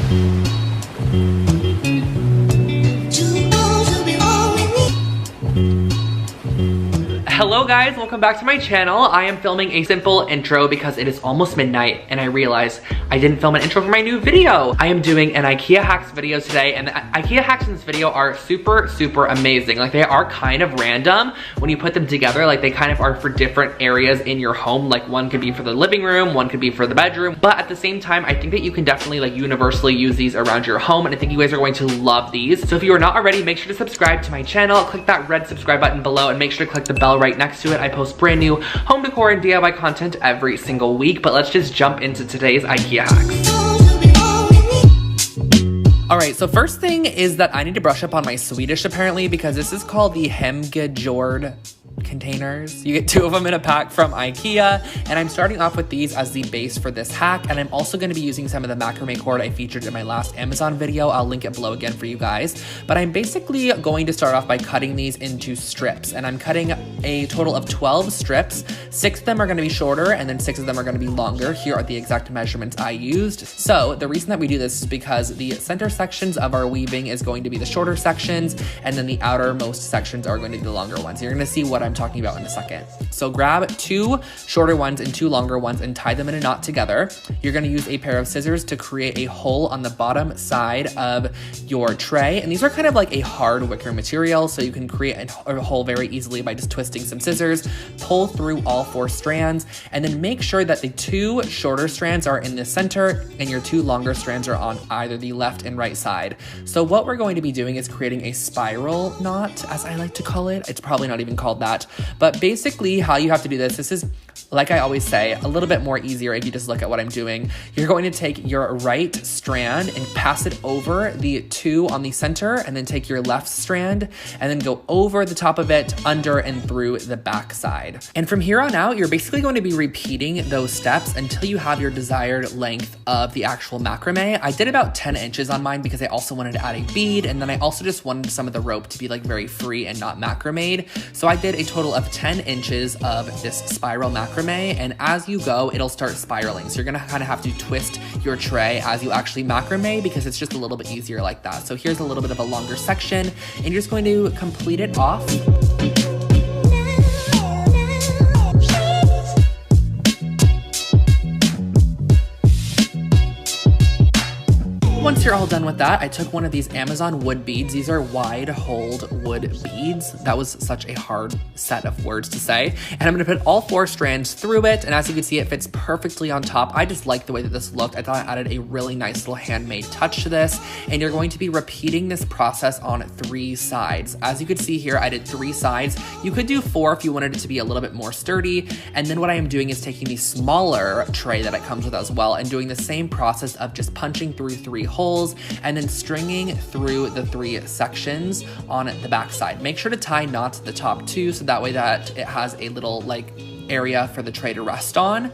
Hello guys, welcome back to my channel. I am filming a simple intro because it is almost midnight and I realized I didn't film an intro for my new video. I am doing an IKEA hacks video today, and the IKEA hacks in this video are super amazing. Like, they are kind of random when you put them together. Like, they kind of are for different areas in your home. Like, one could be for the living room, one could be for the bedroom, but at the same time, I think that you can definitely like universally use these around your home, and I think you guys are going to love these. So if you are not already, make sure to subscribe to my channel, click that red subscribe button below, and make sure to click the bell right next to it. I post brand new home decor and DIY content every single week, but let's just jump into today's IKEA hacks. All right, so first thing is that I need to brush up on my Swedish apparently, because this is called the Hemgejord containers. You get 2 of them in a pack from IKEA, and I'm starting off with these as the base for this hack, and I'm also going to be using some of the macrame cord I featured in my last Amazon video. I'll link it below again for you guys, but I'm basically going to start off by cutting these into strips, and I'm cutting a total of 12 strips. 6 of them are going to be shorter, and then 6 of them are going to be longer. Here are the exact measurements I used. So the reason that we do this is because the center sections of our weaving is going to be the shorter sections, and then the outermost sections are going to be the longer ones. You're going to see what I'm talking about in a second. So grab 2 shorter ones and 2 longer ones and tie them in a knot together. You're going to use a pair of scissors to create a hole on the bottom side of your tray. And these are kind of like a hard wicker material, so you can create a hole very easily by just twisting some scissors, pull through all 4 strands, and then make sure that the 2 shorter strands are in the center and your 2 longer strands are on either the left and right side. So what we're going to be doing is creating a spiral knot, as I like to call it. It's probably not even called that. But basically how you have to do this is, like I always say, a little bit more easier if you just look at what I'm doing. You're going to take your right strand and pass it over the 2 on the center, and then take your left strand and then go over the top of it, under and through the back side. And from here on out, you're basically going to be repeating those steps until you have your desired length of the actual macrame. I did about 10 inches on mine because I also wanted to add a bead, and then I also just wanted some of the rope to be like very free and not macrameed. So I did a total of 10 inches of this spiral macrame, and as you go, it'll start spiraling. So you're gonna kind of have to twist your tray as you actually macrame, because it's just a little bit easier like that. So here's a little bit of a longer section, and you're just going to complete it off. Once you're all done with that, I took one of these Amazon wood beads. These are wide-holed wood beads. That was such a hard set of words to say. And I'm gonna put all 4 strands through it, and as you can see, it fits perfectly on top. I just like the way that this looked. I thought I added a really nice little handmade touch to this, and you're going to be repeating this process on 3 sides. As you can see here, I did 3 sides. You could do 4 if you wanted it to be a little bit more sturdy. And then what I am doing is taking the smaller tray that it comes with as well, and doing the same process of just punching through 3 holes and then stringing through the 3 sections on the back side. Make sure to tie knots at the top too, so that way that it has a little like area for the tray to rest on.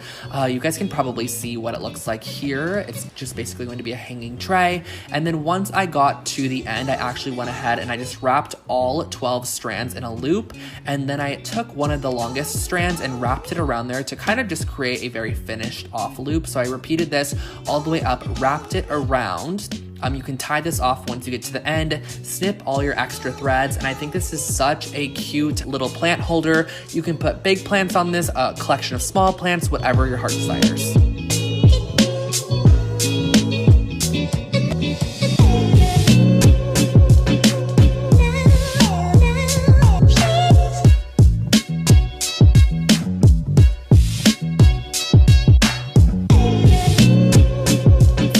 You guys can probably see what it looks like here. It's just basically going to be a hanging tray. And then once I got to the end, I actually went ahead and I just wrapped all 12 strands in a loop. And then I took one of the longest strands and wrapped it around there to kind of just create a very finished off loop. So I repeated this all the way up, wrapped it around. You can tie this off once you get to the end, snip all your extra threads, and I think this is such a cute little plant holder. You can put big plants on this, a collection of small plants, whatever your heart desires.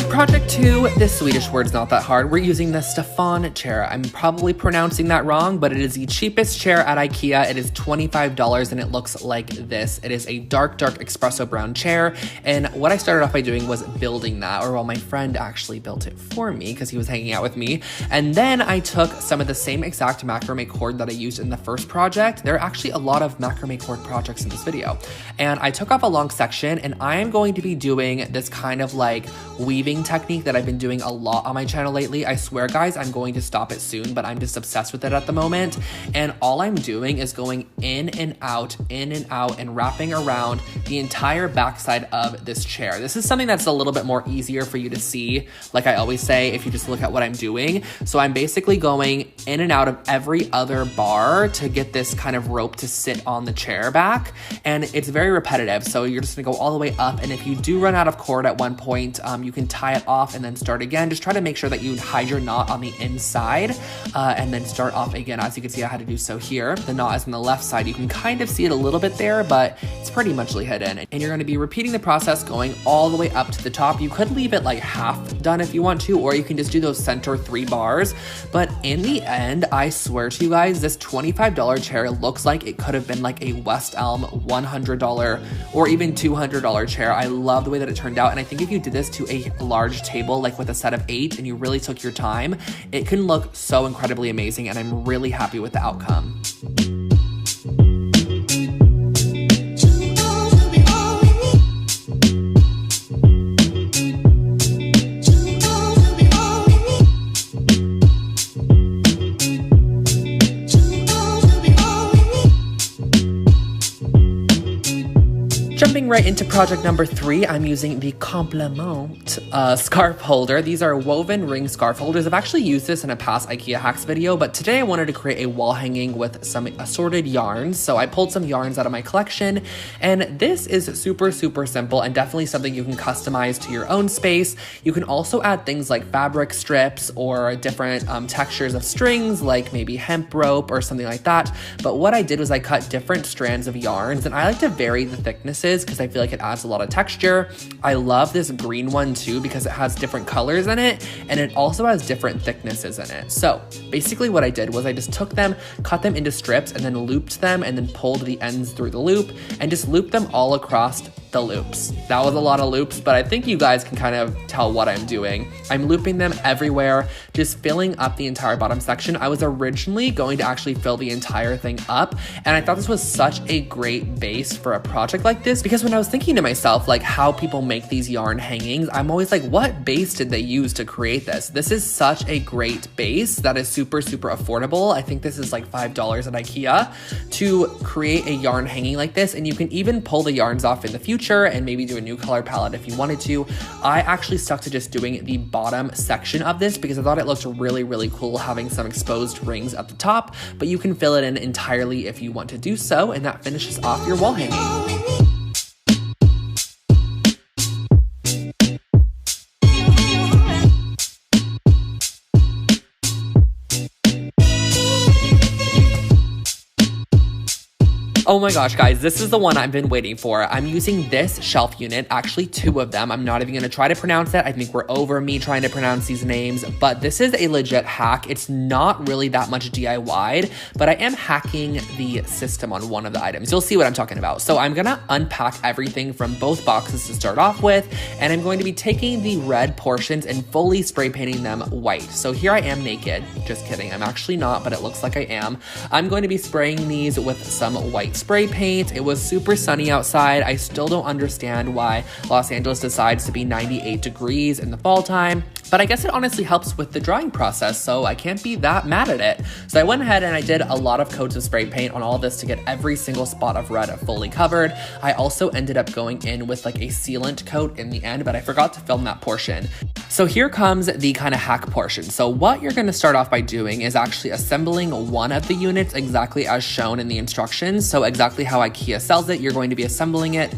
Project 2, this Swedish word's not that hard. We're using the Stefan chair. I'm probably pronouncing that wrong, but it is the cheapest chair at IKEA. It is $25 and it looks like this. It is a dark espresso brown chair. And what I started off by doing was building that, or well, my friend actually built it for me because he was hanging out with me. And then I took some of the same exact macrame cord that I used in the first project. There are actually a lot of macrame cord projects in this video. And I took off a long section, and I am going to be doing this kind of like weaving type technique that I've been doing a lot on my channel lately. I swear guys, I'm going to stop it soon, but I'm just obsessed with it at the moment. And all I'm doing is going in and out, and wrapping around the entire backside of this chair. This is something that's a little bit more easier for you to see, like I always say, if you just look at what I'm doing. So I'm basically going in and out of every other bar to get this kind of rope to sit on the chair back. And it's very repetitive. So you're just gonna go all the way up. And if you do run out of cord at one point, you can tie it off and then start again. Just try to make sure that you hide your knot on the inside and then start off again. As you can see, I had to do so here. The knot is on the left side. You can kind of see it a little bit there, but it's pretty much hidden. And you're gonna be repeating the process going all the way up to the top. You could leave it like half done if you want to, or you can just do those center 3 bars. But in the end, I swear to you guys, this $25 chair looks like it could have been like a West Elm $100 or even $200 chair. I love the way that it turned out. And I think if you did this to a large table, like with a set of 8, and you really took your time, it can look so incredibly amazing. And I'm really happy with the outcome. Jumping right into project number 3, I'm using the Complement scarf holder. These are woven ring scarf holders. I've actually used this in a past IKEA hacks video, but today I wanted to create a wall hanging with some assorted yarns. So I pulled some yarns out of my collection, and this is super, super simple and definitely something you can customize to your own space. You can also add things like fabric strips or different textures of strings, like maybe hemp rope or something like that. But what I did was I cut different strands of yarns, and I like to vary the thicknesses because I feel like it adds a lot of texture. I love this green one too because it has different colors in it, and it also has different thicknesses in it. So basically what I did was I just took them, cut them into strips, and then looped them, and then pulled the ends through the loop and just looped them all across the loops. That was a lot of loops, but I think you guys can kind of tell what I'm doing. I'm looping them everywhere, just filling up the entire bottom section. I was originally going to actually fill the entire thing up, and I thought this was such a great base for a project like this, because when I was thinking to myself, like how people make these yarn hangings, I'm always like, what base did they use to create this? This is such a great base that is super, super affordable. I think this is like $5 at IKEA to create a yarn hanging like this, and you can even pull the yarns off in the future and maybe do a new color palette if you wanted to. I actually stuck to just doing the bottom section of this because I thought it looked really, really cool having some exposed rings at the top, but you can fill it in entirely if you want to do so, and that finishes off your wall hanging. Oh my gosh, guys, this is the one I've been waiting for. I'm using this shelf unit, actually 2 of them. I'm not even gonna try to pronounce it. I think we're over me trying to pronounce these names, but this is a legit hack. It's not really that much DIY'd, but I am hacking the system on one of the items. You'll see what I'm talking about. So I'm gonna unpack everything from both boxes to start off with, and I'm going to be taking the red portions and fully spray painting them white. So here I am naked. Just kidding, I'm actually not, but it looks like I am. I'm going to be spraying these with some white spray paint. It was super sunny outside. I still don't understand why Los Angeles decides to be 98 degrees in the fall time, but I guess it honestly helps with the drying process, so I can't be that mad at it. So I went ahead and I did a lot of coats of spray paint on all of this to get every single spot of red fully covered. I also ended up going in with like a sealant coat in the end, but I forgot to film that portion. So here comes the kind of hack portion. So what you're gonna start off by doing is actually assembling one of the units exactly as shown in the instructions. So exactly how IKEA sells it, you're going to be assembling it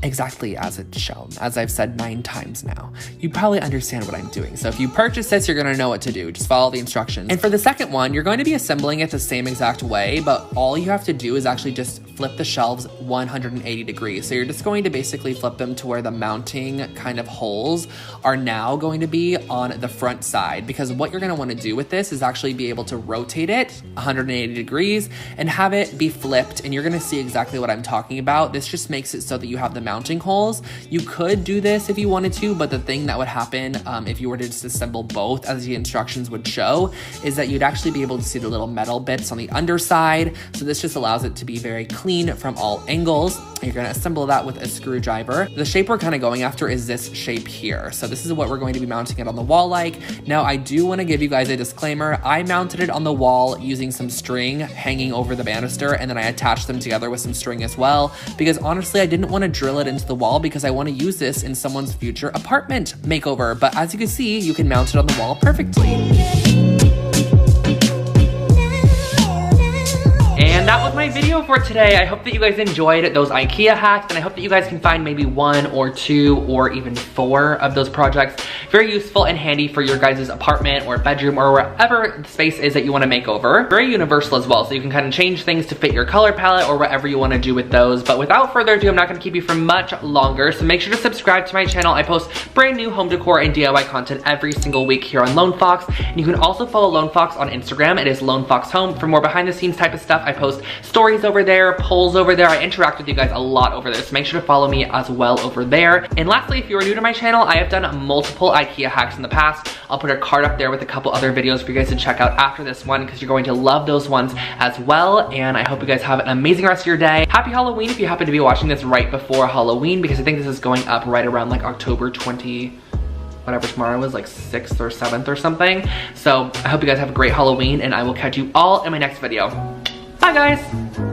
exactly as it's shown, as I've said 9 times now. You probably understand what I'm doing. So if you purchase this, you're gonna know what to do. Just follow the instructions. And for the second one, you're going to be assembling it the same exact way, but all you have to do is actually just flip the shelves 180 degrees. So you're just going to basically flip them to where the mounting kind of holes are now going to be on the front side, because what you're gonna wanna do with this is actually be able to rotate it 180 degrees and have it be flipped, and you're gonna see exactly what I'm talking about. This just makes it so that you have the mounting holes. You could do this if you wanted to, but the thing that would happen if you were to just assemble both as the instructions would show is that you'd actually be able to see the little metal bits on the underside. So this just allows it to be very clean from all angles. You're gonna assemble that with a screwdriver. The shape we're kind of going after is this shape here. So this is what we're going to be mounting it on the wall like. Now I do want to give you guys a disclaimer. I mounted it on the wall using some string hanging over the banister, and then I attached them together with some string as well, because honestly I didn't want to drill it into the wall because I want to use this in someone's future apartment makeover. But as you can see, you can mount it on the wall perfectly. And that was my video for today. I hope that you guys enjoyed those IKEA hacks, and I hope that you guys can find maybe 1 or 2 or even 4 of those projects very useful and handy for your guys' apartment or bedroom or wherever the space is that you want to make over. Very universal as well, so you can kind of change things to fit your color palette or whatever you want to do with those. But without further ado, I'm not going to keep you for much longer, so make sure to subscribe to my channel. I post brand new home decor and DIY content every single week here on Lone Fox, and you can also follow Lone Fox on Instagram. It is Lone Fox Home for more behind the scenes type of stuff. I post stories over there, polls over there. I interact with you guys a lot over there, so make sure to follow me as well over there. And lastly, if you are new to my channel, I have done multiple IKEA hacks in the past. I'll put a card up there with a couple other videos for you guys to check out after this one, because you're going to love those ones as well. And I hope you guys have an amazing rest of your day. Happy Halloween if you happen to be watching this right before Halloween, because I think this is going up right around like October 20, whatever tomorrow is, like 6th or 7th or something. So I hope you guys have a great Halloween, and I will catch you all in my next video. Bye guys!